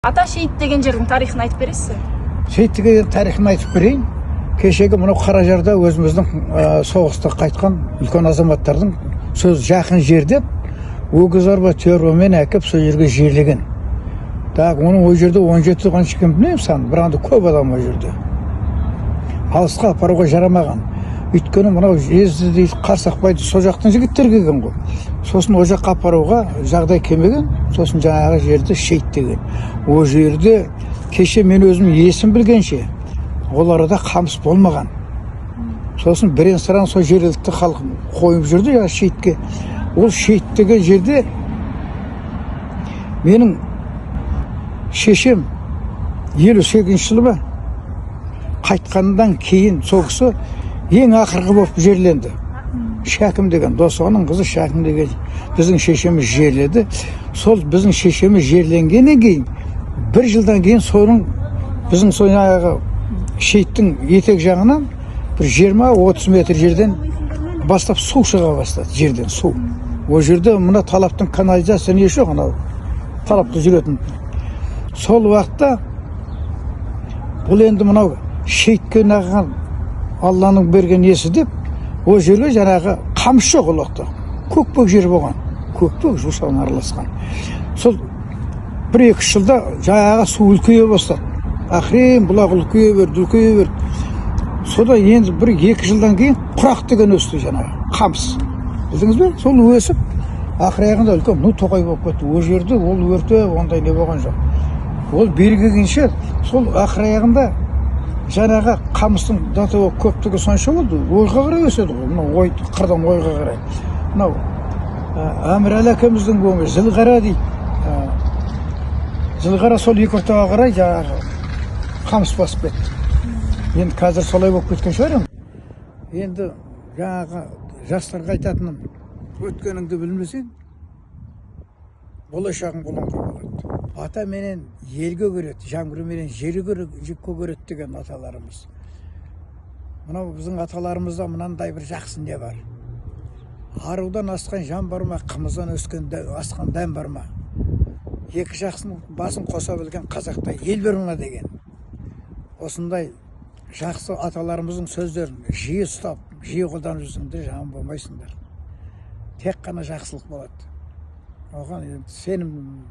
Ата шейіт деген жердің тарихын айтып бересіз? Шейіт деген тарихын айтып берейін. Кешегі мынау Қаражарда өзіміздің соғыста қайтқан үлкен азаматтардың сөз жақын жерде өгіз арба түйірмен әкеп сол жерге жерлеген. Оның о жерде 17 қанша кем білмеймін сан, бірақ көп адам о жерде. Алысқа апаруға жарамаған. Өйткені мынау жезді дейді, Қарсақбайды сол жақтан жігіттер келген ғой. Сосын о жаққа апаруға жағдай келмеген, сосын жаңағы жерді шейіт деген. О жерде кеше мен өзім есім білгенше ол арада қамыс болмаған. Сосын бірен саран сол жергілікті халық қойып жүрді ya шейітке. Ол шейіт деген жерде менің шешем 58 жылы ма қайтқаннан кейін сол кісі ең ақырғы болып жерленді. Шәкім деген Досығанның қызы Шәкім деген біздің шешеміз жерледі. Сол біздің шешеміз жерленгеннен кейін бір жылдан кейін соның біздің соңағы шейіттің етек жағынан бір 20-30 метр жерден бастап су шыға бастады, жерден су. О жерде мына талаптың канализация не жоқ, анау талапты жүретін. Сол уақытта бұл енді мынау шейітке нағаған Алланың берген есі деп, о жерге жаңағы қамыс жоқ ол уақытта. Көкпек жер болған, көкпек жусаған араласқан. Сол 1-2 жылда жаңағы су үлкейе бастады. Ақырын бұлақ үлкейе берді. Сода енді 1-2 жылдан кейін құрақ деген өсті жаңағы, қамыс. Білдіңіз бе? Сол өсіп, ақырағында үлкен, тоқай болып кетті. О жерде ол өрте, ондай не болған жоқ. Ол бергенше, сол ақырағында жаңағы қамыстың даты көптігі сонша болды, ойға қарай өседі ғой, мынау қырдан ойға қарай. Мынау Әмірәлі әкеміздің өмірі Жылғара дейді. Жылғара сол екі ортаға қарай жаңағы қамыс басып кетті. Енді қазір солай болып кеткен шығар. Енді жаңағы жастарға айтатыным, өткеніңді білмесең, болашағың бұлыңғыр болады. Ата менен елге көреді, жаңбыр менен жерге көреді деген аталарымыз. Мынау біздің аталарымызда мынандай бір жақсы не бар. Арудан асқан жан бар ма, қымыздан асқан дәм бар ма? Екі жақсының басын қоса білген қазақта ел бір ма деген. Осындай жақсы аталарымыздың сөздерін жиі ұстап, жиі қолданып жүрсеңдер жаман болмайсыңдар. Тек қана жақсылық болады. Оған сенім